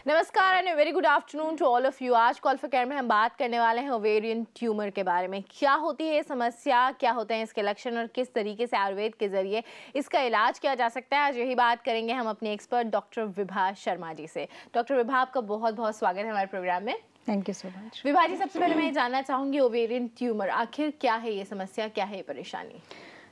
नमस्कार and very good afternoon to all of you. आज call for care में हम बात करने वाले हैं ओवेरियन ट्यूमर के बारे में। क्या होती है ये समस्या, क्या होते हैं इसके लक्षण और किस तरीके से आयुर्वेद के जरिए इसका इलाज किया जा सकता है, आज यही बात करेंगे हम अपने एक्सपर्ट डॉक्टर विभा शर्मा जी से। डॉक्टर विभा, आपका बहुत बहुत स्वागत है हमारे प्रोग्राम में। Thank you so much. Vibha ji, सबसे पहले मैं ये जानना चाहूँगी ओवेरियन ट्यूमर आखिर क्या है, ये समस्या क्या है, ये परेशानी?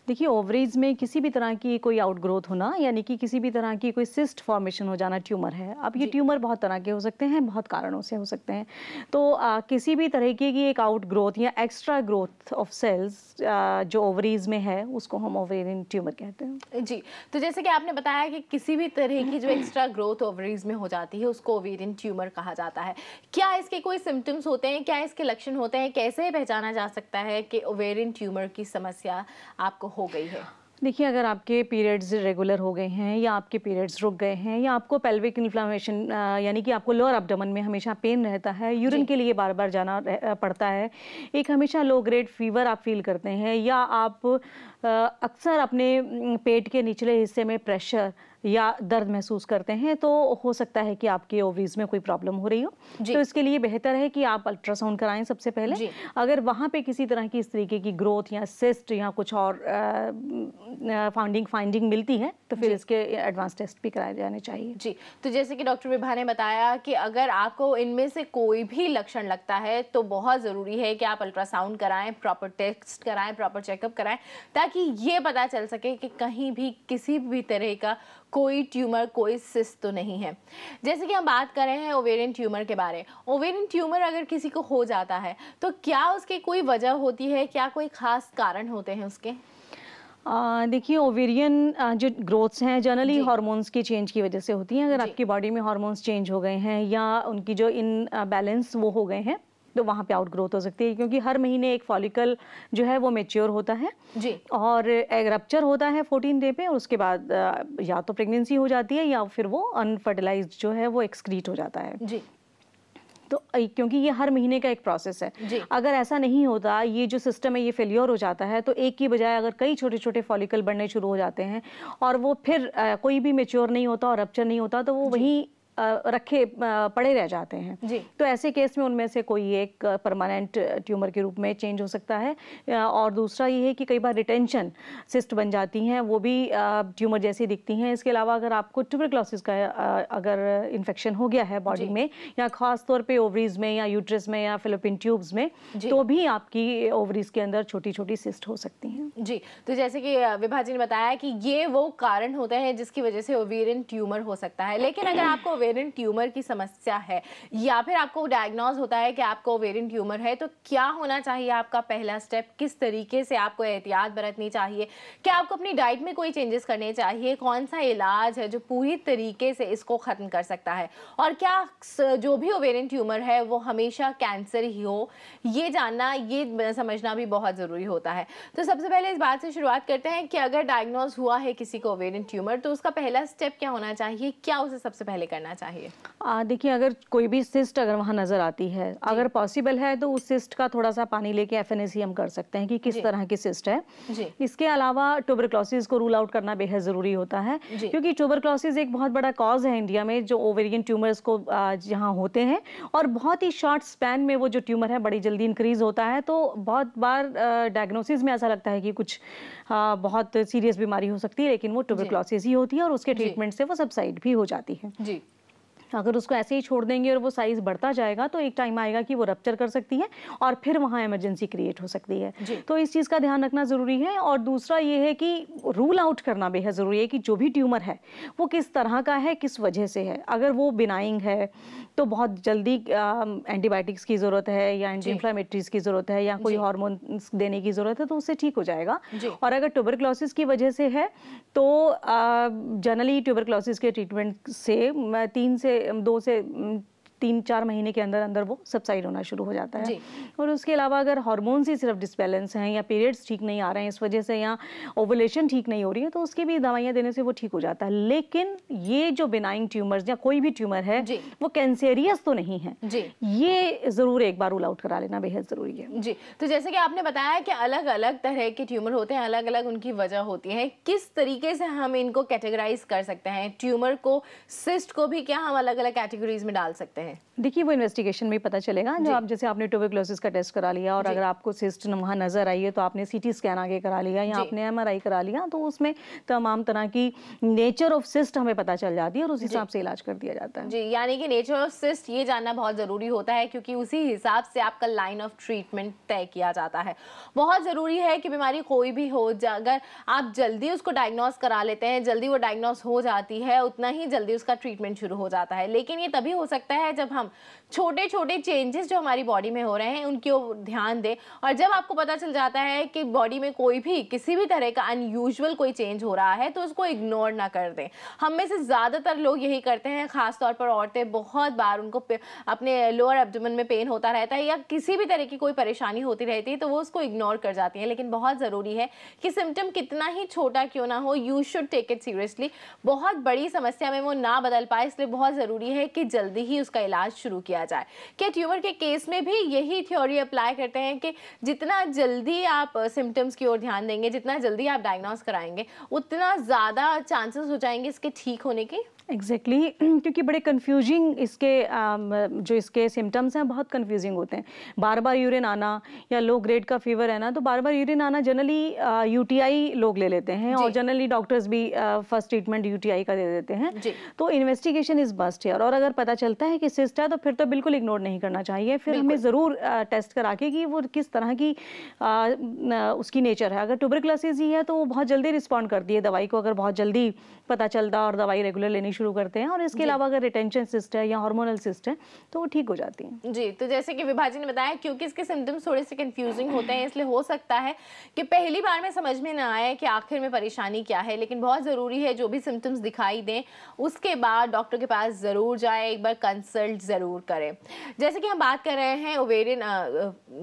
देखिए, ओवरीज में किसी भी तरह की कोई आउटग्रोथ होना, यानी कि किसी भी तरह की कोई सिस्ट फॉर्मेशन हो जाना ट्यूमर है। अब ये ट्यूमर बहुत तरह के हो सकते हैं, बहुत कारणों से हो सकते हैं। तो किसी भी तरीके की एक आउटग्रोथ या एक्स्ट्रा ग्रोथ ऑफ सेल्स जो ओवरीज में है, उसको हम ओवेरियन ट्यूमर कहते हैं। जी, तो जैसे कि आपने बताया कि किसी भी तरह की जो एक्स्ट्रा ग्रोथ ओवरीज में हो जाती है उसको ओवेरियन ट्यूमर कहा जाता है। क्या इसके कोई सिम्टम्स होते हैं, क्या इसके लक्षण होते हैं, कैसे पहचाना जा सकता है कि ओवेरियन ट्यूमर की समस्या आपको हो गई है? देखिए, अगर आपके पीरियड्स रेगुलर हो गए हैं या आपके पीरियड्स रुक गए हैं या आपको पेल्विक इन्फ्लेमेशन यानी कि आपको लोअर एब्डोमेन में हमेशा पेन रहता है, यूरिन के लिए बार बार जाना पड़ता है, एक हमेशा लो ग्रेड फीवर आप फील करते हैं, या आप अक्सर अपने पेट के निचले हिस्से में प्रेशर या दर्द महसूस करते हैं, तो हो सकता है कि आपके ओवरीज में कोई प्रॉब्लम हो रही हो। तो इसके लिए बेहतर है कि आप अल्ट्रासाउंड कराएं सबसे पहले। अगर वहाँ पे किसी तरह की इस तरीके की ग्रोथ या सिस्ट या कुछ और फाइंडिंग मिलती है तो फिर इसके एडवांस टेस्ट भी कराए जाने चाहिए। जी, तो जैसे कि डॉक्टर विभा ने बताया कि अगर आपको इनमें से कोई भी लक्षण लगता है तो बहुत ज़रूरी है कि आप अल्ट्रासाउंड कराएं, प्रॉपर टेस्ट कराएं, प्रॉपर चेकअप कराएं, ताकि ये पता चल सके कि कहीं भी किसी भी तरह का कोई ट्यूमर, कोई सिस्ट तो नहीं है। जैसे कि हम बात कर रहे हैं ओवेरियन ट्यूमर के बारे में, ओवेरियन ट्यूमर अगर किसी को हो जाता है तो क्या उसकी कोई वजह होती है, क्या कोई खास कारण होते हैं उसके? देखिए, ओवेरियन जो ग्रोथ्स हैं जनरली हार्मोन्स की चेंज की वजह से होती हैं। अगर आपकी बॉडी में हार्मोन्स चेंज हो गए हैं या उनकी जो इन बैलेंस वो हो गए हैं तो वहाँ पे आउट ग्रोथ हो सकती है, क्योंकि हर महीने एक फॉलिकल जो है वो मैच्योर होता है और एक रप्चर होता है 14 डे पे, और उसके बाद या तो प्रेगनेंसी हो जाती है या फिर वो अनफर्टिलाइज्ड जो है वो एक्सक्रीट हो जाता है। जी। तो क्योंकि ये हर महीने का एक प्रोसेस है, अगर ऐसा नहीं होता, ये जो सिस्टम है ये फेलियर हो जाता है, तो एक की बजाय अगर कई छोटे छोटे फॉलिकल बढ़ने शुरू हो जाते हैं और वो फिर कोई भी मैच्योर नहीं होता और रप्चर नहीं होता, तो वो वहीं रखे पड़े रह जाते हैं। तो ऐसे केस में उनमें से कोई एक परमानेंट ट्यूमर के रूप में चेंज हो सकता है। और दूसरा ये है कि कई बार रिटेंशन सिस्ट बन जाती हैं, वो भी ट्यूमर जैसी दिखती हैं। इसके अलावा अगर आपको ट्यूबरक्लोसिस का अगर इन्फेक्शन हो गया है बॉडी में, या खास तौर पे ओवरीज में या यूट्रस में या फिलिपिन ट्यूब्स में, तो भी आपकी ओवरीज के अंदर छोटी छोटी सिस्ट हो सकती हैं। जी, तो जैसे कि विभा जी ने बताया कि ये वो कारण होते हैं जिसकी वजह से ओवेरियन ट्यूमर हो सकता है। लेकिन अगर आपको ओवेरियन ट्यूमर की समस्या है या फिर आपको डायग्नोज होता है कि आपको ओवेरियन ट्यूमर है, तो क्या होना चाहिए आपका पहला स्टेप? किस तरीके से आपको एहतियात बरतनी चाहिए? क्या आपको अपनी डाइट में कोई चेंजेस करने चाहिए? कौन सा इलाज है जो पूरी तरीके से इसको खत्म कर सकता है? और क्या जो भी ओवेरियन ट्यूमर है वो हमेशा कैंसर ही हो, ये जानना, ये समझना भी बहुत ज़रूरी होता है। तो सबसे पहले इस बात से शुरुआत करते हैं कि अगर डायग्नोज हुआ है किसी को ओवेरियन ट्यूमर, तो उसका पहला स्टेप क्या होना चाहिए? क्या उसे सबसे पहले करना चाहिए? देखिए, अगर कोई भी सिस्ट अगर वहाँ नजर आती है, अगर पॉसिबल है तो उस सिस्ट का थोड़ा सा पानी लेके एफएनएसी हम कर सकते हैं कि किस तरह की सिस्ट है। इसके अलावा ट्यूबरक्लोसिस को रूल आउट करना बेहद जरूरी होता है, क्योंकि ट्यूबरक्लोसिस एक बहुत बड़ा कॉज है इंडिया में जो ओवेरियन ट्यूमर्स को जहाँ होते हैं, और बहुत ही शॉर्ट स्पैन में वो जो ट्यूमर है बड़ी जल्दी इंक्रीज होता है। तो बहुत बार डायग्नोसिस में ऐसा लगता है कि कुछ बहुत सीरियस बीमारी हो सकती है, लेकिन वो ट्यूबरक्लोसिस ही होती है और उसके ट्रीटमेंट से वो सबसाइड भी हो जाती है। अगर उसको ऐसे ही छोड़ देंगे और वो साइज बढ़ता जाएगा तो एक टाइम आएगा कि वो रप्चर कर सकती है और फिर वहाँ इमरजेंसी क्रिएट हो सकती है। तो इस चीज़ का ध्यान रखना ज़रूरी है। और दूसरा ये है कि रूल आउट करना बेहद ज़रूरी है कि जो भी ट्यूमर है वो किस तरह का है, किस वजह से है। अगर वो बिनाइंग है तो बहुत जल्दी एंटीबायोटिक्स की ज़रूरत है या एंटी इन्फ्लेमेटरीज की ज़रूरत है या कोई हार्मोन देने की ज़रूरत है, तो उससे ठीक हो जाएगा। और अगर ट्यूबरक्लोसिस की वजह से है तो जनरली ट्यूबरक्लोसिस के ट्रीटमेंट से 2 से 3-4 महीने के अंदर अंदर वो सबसाइड होना शुरू हो जाता है। और उसके अलावा अगर हार्मोन्स ही सिर्फ डिसबैलेंस हैं या पीरियड्स ठीक नहीं आ रहे हैं इस वजह से, या ओवुलेशन ठीक नहीं हो रही है, तो उसकी भी दवाइयाँ देने से वो ठीक हो जाता है। लेकिन ये जो बिनाइन ट्यूमर्स या कोई भी ट्यूमर है वो कैंसेरियस तो नहीं है, ये जरूर एक बार रूल आउट करा लेना बेहद जरूरी है। जी, तो जैसे कि आपने बताया कि अलग अलग तरह के ट्यूमर होते हैं, अलग अलग उनकी वजह होती है, किस तरीके से हम इनको कैटेगराइज कर सकते हैं? ट्यूमर को, सिस्ट को भी क्या हम अलग अलग कैटेगरीज में डाल सकते हैं? देखिए वो इन्वेस्टिगेशन में पता चलेगा। जो आप जैसे आपने ट्यूबरक्लोसिस का टेस्ट करा लिया और अगर आपको सिस्ट वहाँ नजर आई है तो आपने सीटी स्कैन आगे करा लिया या आपने MRI करा लिया, तो उसमें तमाम तरह की नेचर ऑफ सिस्ट हमें पता चल जाती है और उस हिसाब से इलाज कर दिया जाता है। जी, यानी कि नेचर ऑफ सिस्ट ये जानना बहुत ज़रूरी होता है, क्योंकि उसी हिसाब से आपका लाइन ऑफ ट्रीटमेंट तय किया जाता है। बहुत ज़रूरी है कि बीमारी कोई भी हो, अगर आप जल्दी उसको डायग्नोस करा लेते हैं, जल्दी वो डायग्नोस हो जाती है, उतना ही जल्दी उसका ट्रीटमेंट शुरू हो जाता है। लेकिन ये तभी हो सकता है जब हम छोटे छोटे चेंजेस जो हमारी बॉडी में हो रहे हैं उनकी ओर ध्यान दें। और जब आपको पता चल जाता है कि बॉडी में कोई भी किसी भी तरह का अनयूजुअल कोई चेंज हो रहा है, तो उसको इग्नोर ना कर दें। हम में से ज़्यादातर लोग यही करते हैं, खासतौर पर औरतें। बहुत बार उनको अपने लोअर एब्डोमेन में पेन होता रहता है या किसी भी तरह की कोई परेशानी होती रहती है, तो वो उसको इग्नोर कर जाती है। लेकिन बहुत ज़रूरी है कि सिम्टम कितना ही छोटा क्यों ना हो, you should take it seriously. बहुत बड़ी समस्या में वो ना बदल पाए, इसलिए बहुत ज़रूरी है कि जल्दी ही उसका इलाज शुरू किया जाए। क्या ट्यूमर के केस में भी यही थ्योरी अप्लाई करते हैं कि जितना जल्दी आप सिम्टम्स की ओर ध्यान देंगे, जितना जल्दी आप डायग्नोस कराएंगे, उतना ज़्यादा चांसेस हो जाएंगे इसके ठीक होने के? एग्जैक्टली क्योंकि बड़े कंफ्यूजिंग इसके जो इसके सिम्टम्स हैं बहुत कंफ्यूजिंग होते हैं। बार बार यूरिन आना या लो ग्रेड का फीवर है ना, तो बार बार यूरिन आना जनरली यूटीआई लोग ले लेते हैं और जनरली डॉक्टर्स भी फर्स्ट ट्रीटमेंट यूटीआई का दे देते हैं। तो इन्वेस्टिगेशन इज मस्ट हियर। और अगर पता चलता है कि सिस्ट है तो फिर तो बिल्कुल इग्नोर नहीं करना चाहिए। फिर हमें ज़रूर टेस्ट करा के कि वो किस तरह की उसकी नेचर है। अगर ट्यूबरक्लोसिस ही है तो वो बहुत जल्दी रिस्पॉन्ड करती है दवाई को, अगर बहुत जल्दी पता चलता और दवाई रेगुलर लेनी शुरू करते हैं। और इसके अलावा अगर रिटेंशन सिस्ट है या हार्मोनल सिस्ट है तो वो ठीक हो जाती है। जी, तो जैसे कि विभा जी ने बताया, क्योंकि इसके सिम्टम्स थोड़े से कंफ्यूजिंग होते हैं, इसलिए हो सकता है कि पहली बार में समझ में ना आए कि आखिर में परेशानी क्या है। लेकिन बहुत ज़रूरी है जो भी सिम्टम्स दिखाई दें उसके बाद डॉक्टर के पास ज़रूर जाए, एक बार कंसल्ट ज़रूर करें। जैसे कि हम बात कर रहे हैं ओवेरियन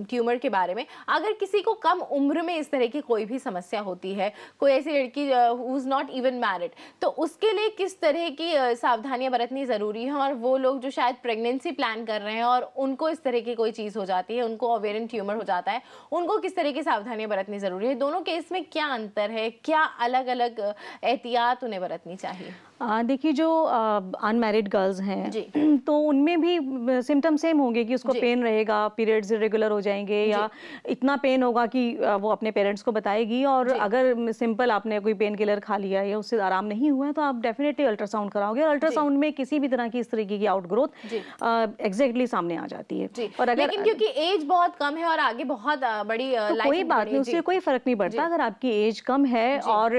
ट्यूमर के बारे में, अगर किसी को कम उम्र में इस तरह की कोई भी समस्या होती है, कोई ऐसी लड़की who is not even married, तो उसके लिए किस तरह की सावधानियां बरतनी ज़रूरी है? और वो लोग जो शायद प्रेगनेंसी प्लान कर रहे हैं और उनको इस तरह की कोई चीज़ हो जाती है, उनको ओवेरियन ट्यूमर हो जाता है, उनको किस तरह की सावधानियां बरतनी ज़रूरी है? दोनों केस में क्या अंतर है, क्या अलग अलग एहतियात उन्हें बरतनी चाहिए? देखिए जो अनमैरिड गर्ल्स हैं तो उनमें भी सिम्टम सेम होंगे कि उसको पेन रहेगा, पीरियड्स इरेगुलर हो जाएंगे या इतना पेन होगा कि वो अपने पेरेंट्स को बताएगी। और अगर सिंपल आपने कोई पेन किलर खा लिया या उससे आराम नहीं हुआ है तो आप डेफिनेटली अल्ट्रासाउंड कराओगे। और अल्ट्रासाउंड में किसी भी तरह की इस तरीके की आउटग्रोथ एग्जैक्टली सामने आ जाती है। और अगर लेकिन क्योंकि एज बहुत कम है और आगे बहुत बड़ी तो कोई बात नहीं, उससे कोई फर्क नहीं पड़ता। अगर आपकी एज कम है और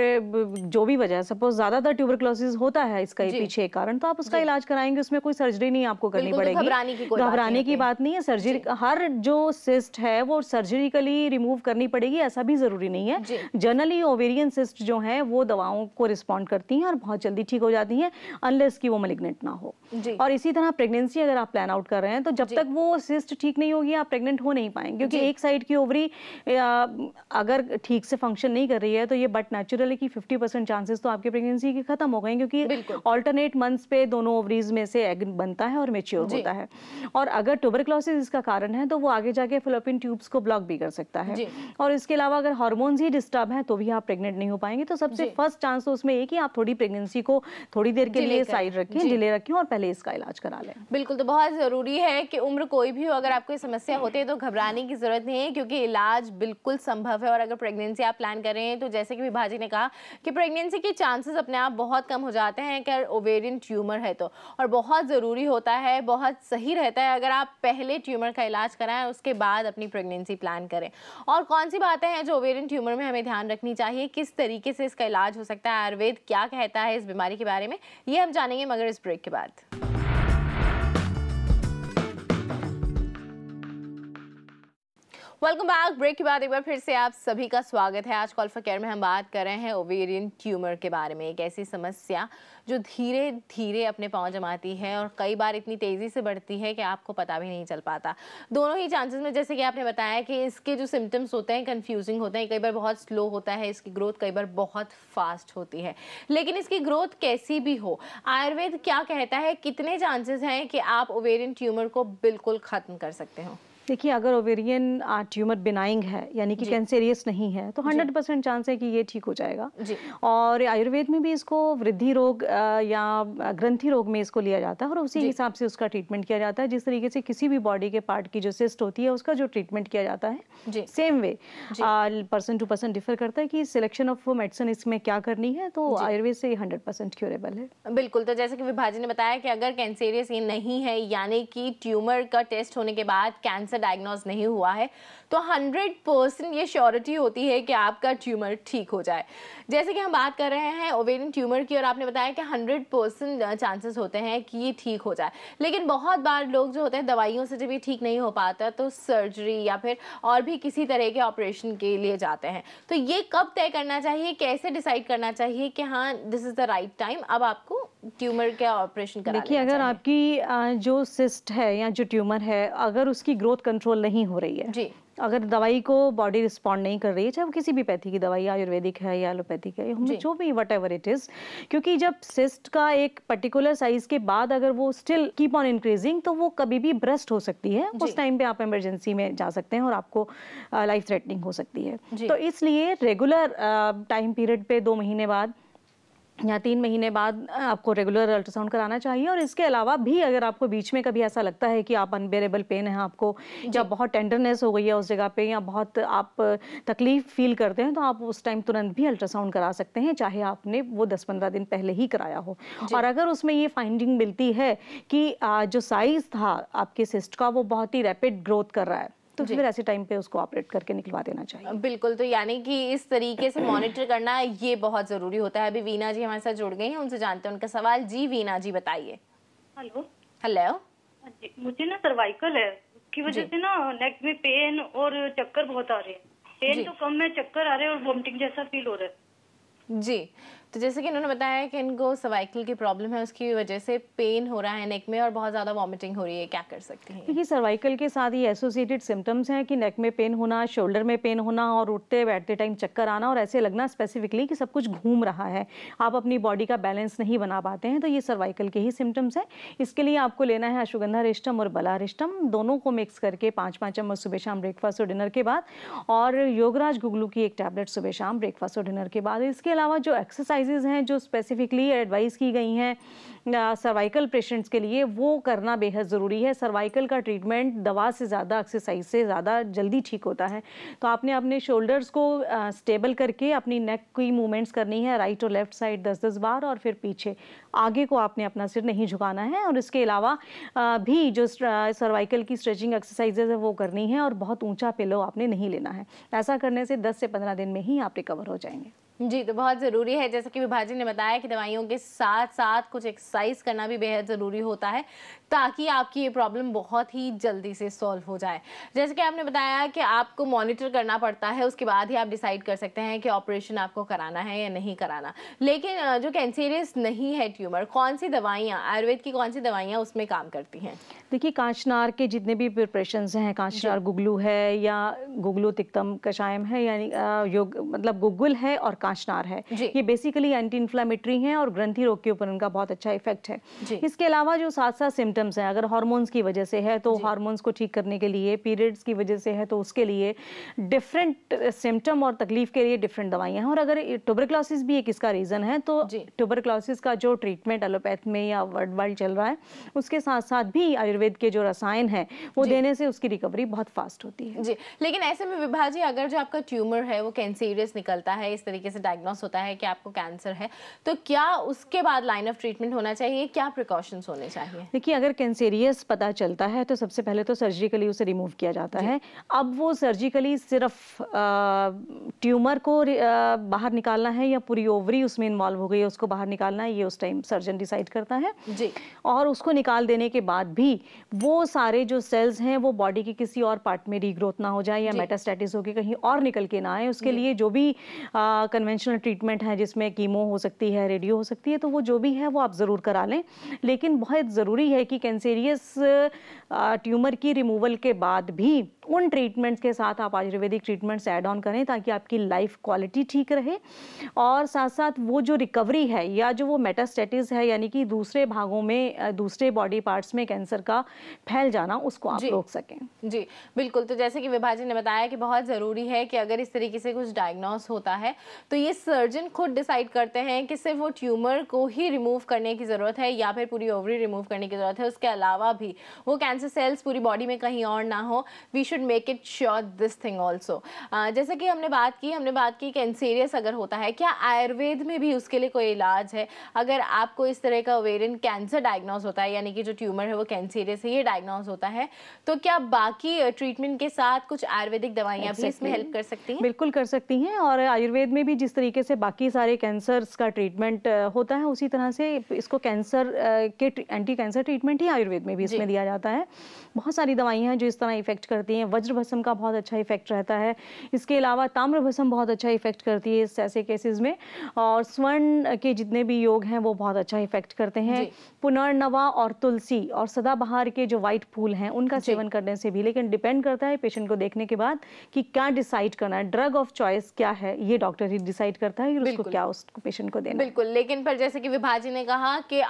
जो भी वजह, सपोज ज्यादातर ट्यूबरक्लोसिस होता है इसका पीछे कारण, तो आप उसका इलाज कराएंगे, उसमें कोई सर्जरी नहीं आपको करनी पड़ेगी। घबराने की बात नहीं है। सर्जरी, हर जो सिस्ट है वो सर्जरिकली रिमूव करनी पड़ेगी ऐसा भी जरूरी नहीं है। जनरली ओवेरियन सिस्ट जो है वो दवाओं को रिस्पॉन्ड करती हैं और बहुत जल्दी ठीक हो जाती हैं, अनलेस कि वो मैलिग्नेंट ना हो। और इसी तरह प्रेगनेंसी अगर आप प्लान आउट कर रहे हैं तो जब तक वो सिस्ट ठीक नहीं होगी आप प्रेग्नेंट हो नहीं पाएंगे, क्योंकि एक साइड की ओवरी अगर ठीक से फंक्शन नहीं कर रही है तो ये बट नेचुरली की 50% चांसेस तो आपके प्रेगनेंसी के खत्म हो गए, क्योंकि ऑल्टरनेट मंथ्स पे दोनों ओवरीज में से एग बनता है और मेच्योर होता है। और अगर ट्यूबरक्लोसिस इसका कारण है तो वो आगे जाके फैलोपियन ट्यूब्स को ब्लॉक भी कर सकता है। और इसके अलावा अगर हार्मोन्स ही डिस्टर्ब हैं तो भी आप प्रेग्नेंट नहीं हो पाएंगे। तो सबसे फर्स्ट चांस तो उसमें एक ही, आप थोड़ी प्रेगनेंसी को थोड़ी देर के लिए साइड रखें, डिले रखें और पहले इसका इलाज करा लें। बिल्कुल, तो बहुत जरूरी है कि उम्र कोई भी हो, अगर आपको समस्या होती है तो घबराने की जरूरत नहीं है, क्योंकि इलाज बिल्कुल संभव है। और अगर प्रेगनेंसी आप प्लान कर रहे हैं तो जैसे कि विभा जी ने कहा कि प्रेगनेंसी के चांसेस अपने आप बहुत कम हो जाते हैं अगर ओवेरियन ट्यूमर है तो। और बहुत ज़रूरी होता है, बहुत सही रहता है अगर आप पहले ट्यूमर का इलाज कराएं उसके बाद अपनी प्रेगनेंसी प्लान करें। और कौन सी बातें हैं जो ओवेरियन ट्यूमर में हमें ध्यान रखनी चाहिए, किस तरीके से इसका इलाज हो सकता है, आयुर्वेद क्या कहता है इस बीमारी के बारे में, ये हम जानेंगे मगर इस ब्रेक के बाद। Welcome back. ब्रेक के बाद एक बार फिर से आप सभी का स्वागत है। आज कॉल फॉर केयर में हम बात कर रहे हैं ओवेरियन ट्यूमर के बारे में, एक ऐसी समस्या जो धीरे धीरे अपने पांव जमाती है और कई बार इतनी तेज़ी से बढ़ती है कि आपको पता भी नहीं चल पाता। दोनों ही चांसेस में, जैसे कि आपने बताया कि इसके जो सिम्टम्स होते हैं कंफ्यूजिंग होते हैं, कई बार बहुत स्लो होता है इसकी ग्रोथ, कई बार बहुत फास्ट होती है। लेकिन इसकी ग्रोथ कैसी भी हो, आयुर्वेद क्या कहता है, कितने चांसेस हैं कि आप ओवेरियन ट्यूमर को बिल्कुल ख़त्म कर सकते हो? देखिए, अगर ओवेरियन ट्यूमर बिनाइंग है यानी कि कैंसेरियस नहीं है तो 100% चांस है कि ये ठीक हो जाएगा। और आयुर्वेद में भी इसको वृद्धि रोग या ग्रंथि रोग में इसको लिया जाता है और उसी हिसाब से उसका ट्रीटमेंट किया जाता है। जिस तरीके से किसी भी बॉडी के पार्ट की जो सिस्ट होती है उसका जो ट्रीटमेंट किया जाता है, same way person to person differ करता है कि सिलेक्शन ऑफ मेडिसिन इसमें क्या करनी है। तो आयुर्वेद से 100% क्यूरेबल है। बिल्कुल। तो जैसे कि विभाजी ने बताया कि अगर कैंसेरियस ये नहीं है, यानी कि ट्यूमर का टेस्ट होने के बाद कैंसर डायग्नोज नहीं हुआ है, तो 100% ये श्योरिटी होती है कि आपका ट्यूमर ठीक हो जाए। जैसे कि हम बात कर रहे हैं ओवेरियन ट्यूमर की और आपने बताया कि 100% चांसेस होते हैं कि ये ठीक हो जाए। लेकिन बहुत बार लोग जो होते हैं दवाइयों से जब ये ठीक नहीं हो पाता तो सर्जरी या फिर और भी किसी तरह के ऑपरेशन के लिए जाते हैं। तो ये कब तय करना चाहिए, कैसे डिसाइड करना चाहिए कि हाँ this is the right time, अब आपको ट्यूमर का ऑपरेशन कराना चाहिए? देखिए, अगर आपकी जो सिस्ट है या जो ट्यूमर है, अगर उसकी ग्रोथ कंट्रोल नहीं हो रही है, अगर दवाई को बॉडी रिस्पॉन्ड नहीं कर रही है, चाहे वो किसी भी पैथी की दवाई, आयुर्वेदिक है या एलोपैथिक है, जो भी वट एवर इट इज, क्योंकि जब सिस्ट का एक पर्टिकुलर साइज के बाद अगर वो स्टिल कीप ऑन इंक्रीजिंग तो वो कभी भी ब्रेस्ट हो सकती है। उस टाइम पे आप इमरजेंसी में जा सकते हैं और आपको लाइफ थ्रेटनिंग हो सकती है। तो इसलिए रेगुलर टाइम पीरियड पे 2 महीने बाद या 3 महीने बाद आपको रेगुलर अल्ट्रासाउंड कराना चाहिए। और इसके अलावा भी अगर आपको बीच में कभी ऐसा लगता है कि आप अनबेरेबल पेन है आपको, या बहुत टेंडरनेस हो गई है उस जगह पे, या बहुत आप तकलीफ फील करते हैं, तो आप उस टाइम तुरंत भी अल्ट्रासाउंड करा सकते हैं, चाहे आपने वो 10-15 दिन पहले ही कराया हो। और अगर उसमें ये फाइंडिंग मिलती है कि जो साइज था आपके सिस्ट का वो बहुत ही रैपिड ग्रोथ कर रहा है, तो फिर ऐसे टाइम पे उसको ऑपरेट करके निकलवा देना चाहिए। बिल्कुल। तो यानी कि इस तरीके से मॉनिटर करना ये बहुत जरूरी होता है। अभी वीना जी हमारे साथ जुड़ गई हैं, उनसे जानते हैं उनका सवाल। जी वीना जी बताइए। हेलो। हेलो जी, मुझे ना सर्वाइकल है, उसकी वजह से ना नेक में पेन और चक्कर बहुत आ रहे हैं। पेन तो कम है, चक्कर आ रहे हैं और वोमिटिंग जैसा फील हो रहा है। जी, तो जैसे कि उन्होंने बताया कि इनको सर्वाइकल की प्रॉब्लम है, उसकी वजह से पेन हो रहा है नेक में और बहुत ज़्यादा वॉमिटिंग हो रही है, क्या कर सकती हैं? देखिए, सर्वाइकल के साथ ही एसोसिएटेड सिम्टम्स हैं कि नेक में पेन होना, शोल्डर में पेन होना और उठते बैठते टाइम चक्कर आना और ऐसे लगना स्पेसिफिकली कि सब कुछ घूम रहा है, आप अपनी बॉडी का बैलेंस नहीं बना पाते हैं, तो ये सर्वाइकल के ही सिम्टम्स हैं। इसके लिए आपको लेना है अश्वगंधा रिष्टम और बलारिष्टम, दोनों को मिक्स करके 5-5 चम्मच सुबह शाम ब्रेकफास्ट और डिनर के बाद, और योगराज गुगलू की एक टैबलेट सुबह शाम ब्रेकफास्ट और डिनर के बाद। इसके अलावा जो एक्सरसाइजेज हैं जो स्पेसिफिकली एडवाइस की गई हैं सर्वाइकल पेशेंट्स के लिए, वो करना बेहद ज़रूरी है। सर्वाइकल का ट्रीटमेंट दवा से ज़्यादा, एक्सरसाइज से ज़्यादा जल्दी ठीक होता है। तो आपने अपने शोल्डर्स को स्टेबल करके अपनी नेक की मूवमेंट्स करनी है, राइट और लेफ्ट साइड 10-10 बार, और फिर पीछे आगे को आपने अपना सिर नहीं झुकाना है। और इसके अलावा भी जो सर्वाइकल की स्ट्रेचिंग एक्सरसाइजेज है वो करनी है, और बहुत ऊंचा पिलो आपने नहीं लेना है। ऐसा करने से 10 से 15 दिन में ही आप रिकवर हो जाएंगे। जी, तो बहुत ज़रूरी है, जैसे कि विभाजी ने बताया कि दवाइयों के साथ साथ कुछ एक्सरसाइज करना भी बेहद ज़रूरी होता है ताकि आपकी ये प्रॉब्लम बहुत ही जल्दी से सॉल्व हो जाए। जैसे कि आपने बताया कि आपको मॉनिटर करना पड़ता है, उसके बाद ही आप डिसाइड कर सकते हैं कि ऑपरेशन आपको कराना है या नहीं कराना। लेकिन जो कैंसेरियस नहीं है ट्यूमर, कौन सी दवाइयाँ, आयुर्वेद की कौन सी दवाइयाँ उसमें काम करती हैं? देखिए, कांचनार के जितने भी प्रिपरेशंस हैं, कांचनार गुगलू है या गुगलू तिक्तम कषायम है, यानी मतलब गुगुल है और कांचनार है, ये बेसिकली एंटी इन्फ्लेमेटरी हैं और ग्रंथि रोग के ऊपर उनका बहुत अच्छा इफेक्ट है। इसके अलावा जो साथ-साथ सिम्टम्स हैं, अगर हार्मोन्स की वजह से है तो हार्मोन्स को ठीक करने के लिए, पीरियड्स की वजह से है तो उसके लिए डिफरेंट सिम्टम और तकलीफ के लिए डिफरेंट दवाइयाँ हैं। और अगर ट्यूबरक्लोसिस भी एक इसका रीजन है तो ट्यूबरक्लोसिस का जो ट्रीटमेंट एलोपैथ में या वर्ल्ड वाइड चल रहा है, उसके साथ साथ भी आयुर्वेद के जो रसायन है वो देने से उसकी रिकवरी बहुत फास्ट होती है। जी, लेकिन ऐसे में विभाजी, अगर जो आपका ट्यूमर है वो कैंसेरियस निकलता है, इस तरीके से डायग्नोस होता है कि आपको कैंसर है, तो क्या उसके बाद लाइन ऑफ ट्रीटमेंट होना चाहिए, क्या प्रिकॉशंस होने चाहिए? देखिए, अगर कैंसेरियस पता चलता है तो सबसे पहले तो सर्जिकली उसे रिमूव किया जाता है। अब वो सर्जिकली सिर्फ ट्यूमर को बाहर निकालना है या पूरी ओवरी उसमें इन्वॉल्व हो गई है उसको बाहर निकालना है, ये उस टाइम सर्जन डिसाइड करता है जी। और उसको निकाल देने के बाद भी वो सारे जो सेल्स हैं वो बॉडी के किसी और पार्ट में रीग्रोथ ना हो जाए या मेटास्टेटिस होकर कहीं और निकल के ना आए, उसके लिए जो भी कन्वेंशनल ट्रीटमेंट है जिसमें कीमो हो सकती है, रेडियो हो सकती है, तो वो जो भी है वो आप ज़रूर करा लें। लेकिन बहुत ज़रूरी है कि कैंसेरियस ट्यूमर की रिमूवल के बाद भी उन ट्रीटमेंट्स के साथ आप आयुर्वेदिक ट्रीटमेंट्स ऐड ऑन करें ताकि आपकी लाइफ क्वालिटी ठीक रहे और साथ साथ वो जो रिकवरी है या जो वो मेटास्टेटिस है यानी कि दूसरे भागों में दूसरे बॉडी पार्ट्स में कैंसर का फैल जाना उसको आप रोक सकें। जी बिल्कुल। तो जैसे कि विभा जी ने बताया कि बहुत ज़रूरी है कि अगर इस तरीके से कुछ डायग्नोस होता है तो ये सर्जन खुद डिसाइड करते हैं कि सिर्फ वो ट्यूमर को ही रिमूव करने की ज़रूरत है या फिर पूरी ओवरी रिमूव करने की ज़रूरत है, उसके अलावा भी वो कैंसर सेल्स पूरी बॉडी में कहीं और ना हो। We should make it sure this thing also. जैसे कि हमने बात की कैंसेरियस अगर होता है, क्या आयुर्वेद में भी उसके लिए कोई इलाज है? अगर आपको इस तरह का ओवेरियन कैंसर डायग्नोस होता है यानी कि जो ट्यूमर है वो कैंसेरियस है, ये डायग्नोस होता है, तो क्या बाकी ट्रीटमेंट के साथ कुछ आयुर्वेदिक दवाइयाँ भी इसमें हेल्प कर सकती हैं? बिल्कुल कर सकती हैं। और आयुर्वेद में भी जिस तरीके से बाकी सारे कैंसर्स का ट्रीटमेंट होता है उसी तरह से इसको कैंसर के एंटी कैंसर ट्रीटमेंट ही आयुर्वेद में भी इसमें दिया जाता है। बहुत सारी दवाइयाँ हैं जो इस तरह इफेक्ट करती हैं। वज्र भस्म का बहुत अच्छा इफेक्ट रहता है, इसके अलावा ताम्र भस्म बहुत अच्छा इफेक्ट करती है ऐसे केसेस में, और स्वर्ण के जितने भी योग हैं वो बहुत अच्छा इफेक्ट करते हैं। पुनर्नवा और तुलसी और सदाबहार के जो व्हाइट फूल हैं उनका सेवन करने से भी, लेकिन डिपेंड करता है पेशेंट को देखने के बाद कि क्या डिसाइड करना है, ड्रग ऑफ चॉइस क्या है, ये डॉक्टर ही डिसाइड करता है कि उसको क्या उस पेशेंट को देना। बिल्कुल। लेकिन पर जैसे कि विभा जी ने कहा कि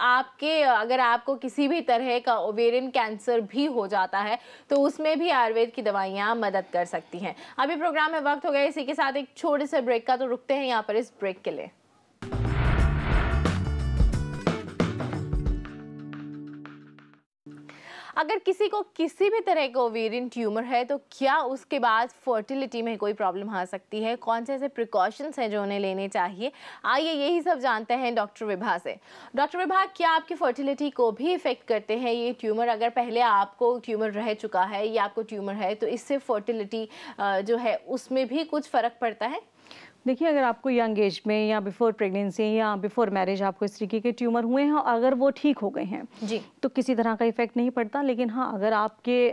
अगर आपको किसी भी तरह का ओवेरियन कैंसर भी हो जाता है तो उसमें भी आयुर्वेद की दवाइयां मदद कर सकती हैं। अभी प्रोग्राम में वक्त हो गया, इसी के साथ एक छोटे से ब्रेक का, तो रुकते हैं यहाँ पर इस ब्रेक के लिए। अगर किसी को किसी भी तरह का ओवेरियन ट्यूमर है तो क्या उसके बाद फर्टिलिटी में कोई प्रॉब्लम आ सकती है? कौन से ऐसे प्रिकॉशंस हैं जो उन्हें लेने चाहिए? आइए यही सब जानते हैं डॉक्टर विभा से। डॉक्टर विभा, क्या आपकी फर्टिलिटी को भी इफेक्ट करते हैं ये ट्यूमर? अगर पहले आपको ट्यूमर रह चुका है या आपको ट्यूमर है तो इससे फर्टिलिटी जो है उसमें भी कुछ फ़र्क पड़ता है? देखिए, अगर आपको यंग एज में या बिफोर प्रेगनेंसी या बिफोर मैरिज आपको इस तरीके के ट्यूमर हुए हैं, अगर वो ठीक हो गए हैं जी, तो किसी तरह का इफेक्ट नहीं पड़ता। लेकिन हाँ, अगर आपके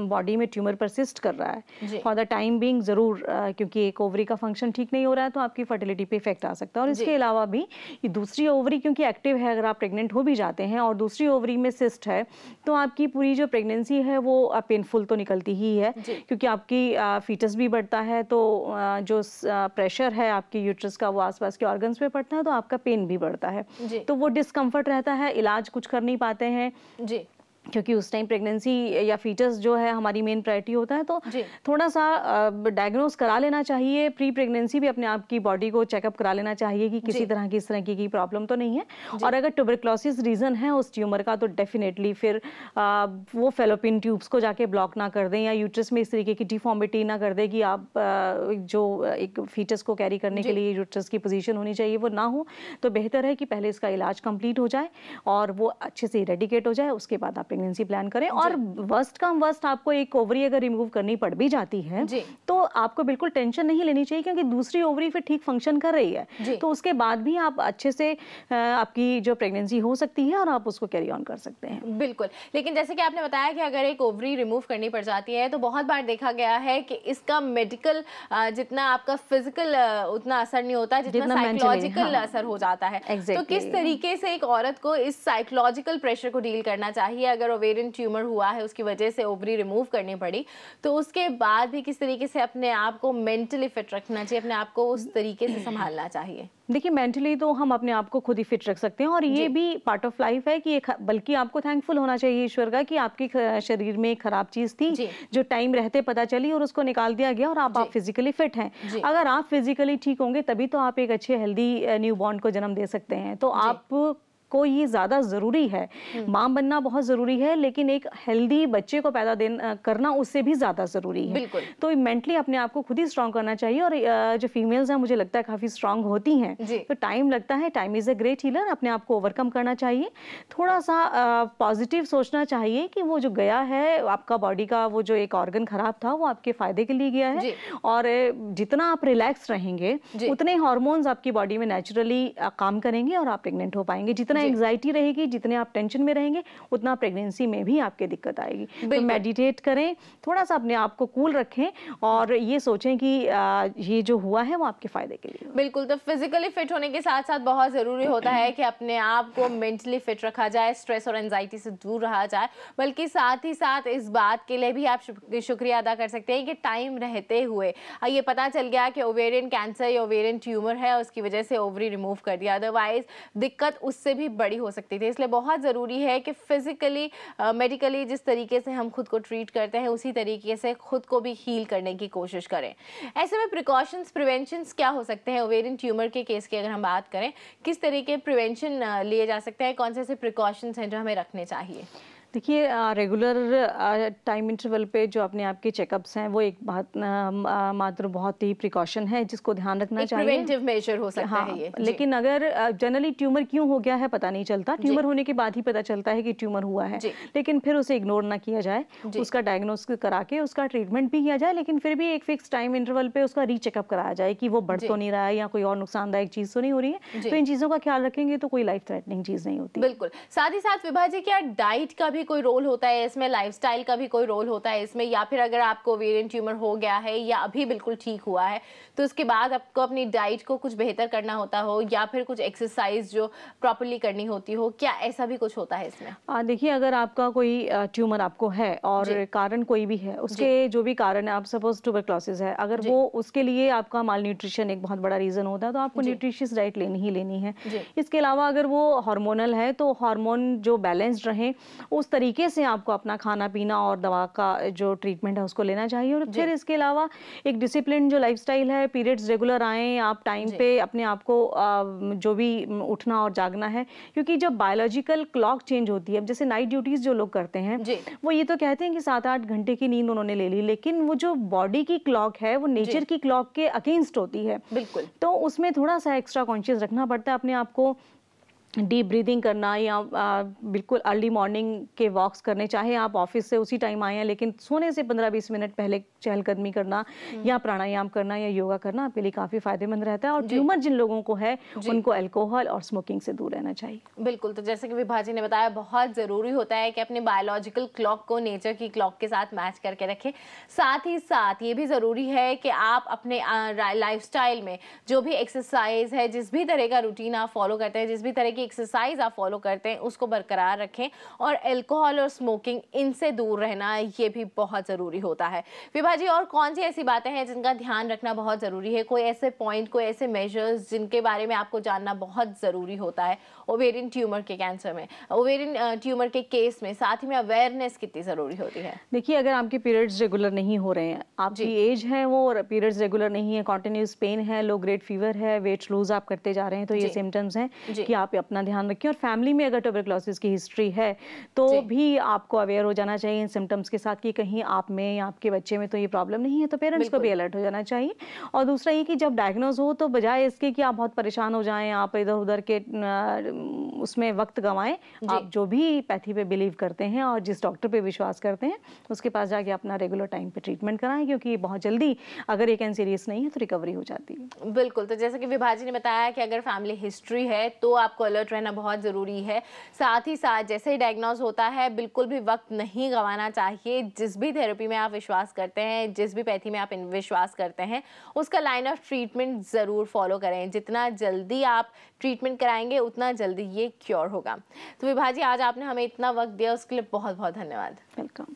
बॉडी में ट्यूमर परसिस्ट कर रहा है फॉर द टाइम बीइंग, ज़रूर क्योंकि एक ओवरी का फंक्शन ठीक नहीं हो रहा है तो आपकी फर्टिलिटी पे इफेक्ट आ सकता है। और इसके अलावा भी ये दूसरी ओवरी क्योंकि एक्टिव है, अगर आप प्रेग्नेंट हो भी जाते हैं और दूसरी ओवरी में सिस्ट है तो आपकी पूरी जो प्रेगनेंसी है वो पेनफुल तो निकलती ही है, क्योंकि आपकी फीटस भी बढ़ता है, तो जो प्रेशर है आपकी यूट्रस का वो आसपास के ऑर्गन्स पे पड़ता है तो आपका पेन भी बढ़ता है, तो वो डिस्कम्फर्ट रहता है, इलाज कुछ कर नहीं पाते हैं जी, क्योंकि उस टाइम प्रेगनेंसी या फीटस जो है हमारी मेन प्रायोरिटी होता है। तो थोड़ा सा डायग्नोस करा लेना चाहिए, प्री प्रेगनेंसी भी अपने आप की बॉडी को चेकअप करा लेना चाहिए कि किसी तरह की इस तरह की प्रॉब्लम तो नहीं है। और अगर ट्यूबरक्लोसिस रीजन है उस ट्यूमर का तो डेफिनेटली फिर वो फेलोपियन ट्यूब्स को जाके ब्लॉक ना कर दें या यूट्रस में इस तरीके की डिफॉर्मिटी ना कर दे कि आप जो एक फीटस को कैरी करने के लिए यूट्रस की पोजीशन होनी चाहिए वो ना हो। तो बेहतर है कि पहले इसका इलाज कंप्लीट हो जाए और वो अच्छे से इरेडिकेट हो जाए, उसके बाद आप प्रेगनेंसी प्लान करें। और वर्स्ट कम वर्स्ट आपको एक ओवरी अगर रिमूव करनी पड़ भी जाती है तो आपको बिल्कुल टेंशन नहीं लेनी चाहिए, क्योंकि दूसरी ओवरी फिर ठीक फंक्शन कर रही है, तो उसके बाद भी आप अच्छे से आपकी जो प्रेगनेंसी हो सकती है और आप उसको कैरी ऑन कर सकते हैं। बिल्कुल। लेकिन जैसे कि आपने बताया कि अगर एक ओवरी रिमूव करनी पड़ जाती है तो बहुत बार देखा गया है कि इसका मेडिकल जितना आपका फिजिकल उतना असर नहीं होता जितना साइकोलॉजिकल असर हो जाता है। तो किस तरीके से एक औरत को इस साइकोलॉजिकल प्रेशर को डील करना चाहिए? अगर ओवेरियन ट्यूमर हुआ है, उसकी वजह से ओवरी रिमूव करनी पड़ी, तो उसके बाद भी किस तरीके से अपने आप को मेंटली फिट रखना चाहिए, अपने आप को उस तरीके से संभालना चाहिए? देखिए, मेंटली तो हम अपने आप को खुद ही फिट रख सकते हैं और ये भी पार्ट ऑफ लाइफ है कि बल्कि आपको थैंकफुल होना चाहिए ईश्वर का कि आपके शरीर में एक खराब चीज थी जो टाइम रहते पता चली और उसको निकाल दिया गया और आप फिजिकली फिट हैं। अगर आप फिजिकली ठीक होंगे तभी तो आप एक अच्छे हेल्दी न्यू बॉर्न को जन्म दे सकते हैं। तो आप को ये ज़्यादा ज़रूरी है। माँ बनना बहुत ज़रूरी है, लेकिन एक हेल्दी बच्चे को पैदा करना उससे भी ज़्यादा ज़रूरी है। बिल्कुल। तो मेंटली अपने आप को खुद ही स्ट्रांग करना चाहिए। और जो फीमेल्स हैं मुझे लगता है काफ़ी स्ट्रांग होती हैं, तो टाइम लगता है। Time is a great healer. अपने आप को ओवरकम करना चाहिए, थोड़ा सा पॉजिटिव सोचना चाहिए कि वो जो गया है आपका बॉडी का, वो जो एक ऑर्गन खराब था वो आपके फायदे के लिए गया है। और जितना आप रिलैक्स रहेंगे उतने हार्मोन्स आपकी बॉडी में नेचुरली काम करेंगे और आप प्रेग्नेंट हो पाएंगे। जितना एंग्जाइटी रहेगी, जितने आप टेंशन में रहेंगे, उतना प्रेगनेंसी में भी आपके दिक्कत आएगी। तो मेडिटेट करें, थोड़ा सा अपने आप को कूल रखें और ये सोचें कि ये जो हुआ है वो आपके फायदे के लिए। बिल्कुल। तो फिजिकली फिट होने के साथ साथ बहुत ज़रूरी होता है कि अपने आप को मेंटली फिट रखा जाए, स्ट्रेस और एंजाइटी से दूर रहा जाए। बल्कि साथ ही साथ इस बात के लिए भी आप शुक्रिया अदा कर सकते हैं कि टाइम रहते हुए ये पता चल गया कि ओवेरियन कैंसर या ओवेरियन ट्यूमर है, उसकी वजह से ओवरी रिमूव कर दिया, अदरवाइज दिक्कत उससे भी बड़ी हो सकती थी। इसलिए बहुत ज़रूरी है कि फिजिकली मेडिकली जिस तरीके से हम खुद को ट्रीट करते हैं उसी तरीके से खुद को भी हील करने की कोशिश करें। ऐसे में प्रिकॉशंस, प्रिवेंशंस क्या हो सकते हैं? ओवेरियन ट्यूमर के केस की अगर हम बात करें, किस तरीके प्रिवेंशन लिए जा सकते हैं? कौन से ऐसे प्रिकॉशंस हैं जो हमें रखने चाहिए? देखिए, रेगुलर टाइम इंटरवल पे जो अपने आप के चेकअप्स हैं वो एक मात्र बहुत ही प्रिकॉशन है जिसको ध्यान रखना चाहिए। प्रिवेंटिव मेजर हो सकता है ये। लेकिन अगर जनरली ट्यूमर क्यों हो गया है पता नहीं चलता, ट्यूमर होने के बाद ही पता चलता है कि ट्यूमर हुआ है, लेकिन फिर उसे इग्नोर ना किया जाए, उसका डायग्नोसिस करा के उसका ट्रीटमेंट भी किया जाए, लेकिन फिर भी एक फिक्स टाइम इंटरवल पे उसका रीचेकअप कराया जाए कि वो बढ़ तो नहीं रहा है या कोई और नुकसानदायक चीज तो नहीं हो रही है। तो इन चीजों का ख्याल रखेंगे तो कोई लाइफ थ्रेटनिंग चीज नहीं होती। बिल्कुल। साथ ही साथ विभा जी, क्या डाइट का भी कोई रोल होता है इसमें, लाइफस्टाइल का भी कोई रोल होता है इसमें, या फिर अगर आपको ओवेरियन ट्यूमर हो गया है या अभी बिल्कुल ठीक हुआ है तो उसके बाद आपको अपनी डाइट को कुछ बेहतर करना होता हो या फिर कुछ एक्सरसाइज जो प्रॉपर्ली करनी होती हो, क्या ऐसा भी कुछ होता है इसमें? देखिए, अगर आपका कोई ट्यूमर आपको है और कारण कोई भी है, उसके जो भी कारण है, आप सपोज ट्यूबरक्लोसिस है, अगर वो उसके लिए आपका माल न्यूट्रिशन एक बहुत बड़ा रीजन होता है तो आपको न्यूट्रिशियस डाइट लेनी ही लेनी है। इसके अलावा अगर वो हार्मोनल है तो हार्मोन जो बैलेंस्ड रहे उस तरीके से आपको अपना खाना पीना और दवा का जो ट्रीटमेंट है उसको लेना चाहिए। और फिर इसके अलावा एक डिसिप्लिन जो लाइफस्टाइल है, पीरियड्स रेगुलर आए, आप टाइम पे अपने आप को जो भी उठना और जागना है, क्योंकि जब बायोलॉजिकल क्लॉक चेंज होती है, जैसे नाइट ड्यूटीज जो लोग करते हैं वो ये तो कहते हैं कि 7-8 घंटे की नींद उन्होंने ले ली, लेकिन वो जो बॉडी की क्लॉक है वो नेचर की क्लॉक के अगेंस्ट होती है। बिल्कुल। तो उसमें थोड़ा सा एक्स्ट्रा कॉन्शियस रखना पड़ता है, अपने आप को डीप ब्रीदिंग करना या बिल्कुल अर्ली मॉर्निंग के वॉक्स करने, चाहे आप ऑफिस से उसी टाइम आए हैं लेकिन सोने से 15-20 मिनट पहले चहलकदमी करना या प्राणायाम करना या योगा करना आपके लिए काफ़ी फायदेमंद रहता है। और ट्यूमर जिन लोगों को है उनको अल्कोहल और स्मोकिंग से दूर रहना चाहिए। बिल्कुल। तो जैसे कि विभा जी ने बताया, बहुत ज़रूरी होता है कि अपने बायोलॉजिकल क्लॉक को नेचर की क्लॉक के साथ मैच करके रखें। साथ ही साथ ये भी ज़रूरी है कि आप अपने लाइफस्टाइल में जो भी एक्सरसाइज है, जिस भी तरह का रूटीन आप फॉलो करते हैं, जिस भी तरह की एक्सरसाइज आप फॉलो करते हैं, उसको बरकरार रखें और अल्कोहल और स्मोकिंग इनसे दूर रहना ये भी बहुत ज़रूरी होता है। विभा जी, और कौन सी ऐसी बातें हैं जिनका ध्यान रखना बहुत ज़रूरी है? कोई ऐसे पॉइंट, कोई ऐसे मेजर्स जिनके बारे में आपको जानना बहुत ज़रूरी होता है ओवेरियन ट्यूमर के कैंसर में, ओवेरियन ट्यूमर के केस में? साथ ही में अवेयरनेस कितनी ज़रूरी होती है? देखिए, अगर आपके पीरियड्स रेगुलर नहीं हो रहे हैं, आपकी एज है वो और पीरियड्स रेगुलर नहीं है, कॉन्टिन्यूस पेन है, लो ग्रेड फीवर है, वेट लूज आप करते जा रहे हैं, तो ये सिम्टम्स हैं कि आप अपना ध्यान रखें। और फैमिली में अगर ट्यूबरक्लोसिस की हिस्ट्री है तो भी आपको अवेयर हो जाना चाहिए इन सिम्टम्स के साथ कि कहीं आप में या आपके बच्चे में तो ये प्रॉब्लम नहीं है, तो पेरेंट्स को भी अलर्ट हो जाना चाहिए। और दूसरा ये कि जब डायग्नोज हो तो बजाय इसके कि आप बहुत परेशान हो जाएं, आप इधर उधर के उसमें वक्त गंवाएं, आप जो भी पैथी पे बिलीव करते हैं और जिस डॉक्टर पे विश्वास करते हैं उसके पास जाके अपना रेगुलर टाइम पे ट्रीटमेंट कराएं, क्योंकि बहुत जल्दी अगर ये कैंसर सीरियस नहीं है तो रिकवरी हो जाती है। बिल्कुल। तो जैसे कि विभा जी ने बताया कि अगर फैमिली हिस्ट्री है तो आपको अलर्ट रहना बहुत ज़रूरी है। साथ ही साथ जैसे ही डायग्नोज होता है बिल्कुल भी वक्त नहीं गंवाना चाहिए। जिस भी थेरेपी में आप विश्वास करते हैं, जिस भी पैथी में आप विश्वास करते हैं, उसका लाइन ऑफ ट्रीटमेंट ज़रूर फॉलो करें। जितना जल्दी आप ट्रीटमेंट कराएंगे उतना जल्दी ये क्योर होगा। तो विभा जी, आज आपने हमें इतना वक्त दिया उसके लिए बहुत बहुत धन्यवाद। वेलकम।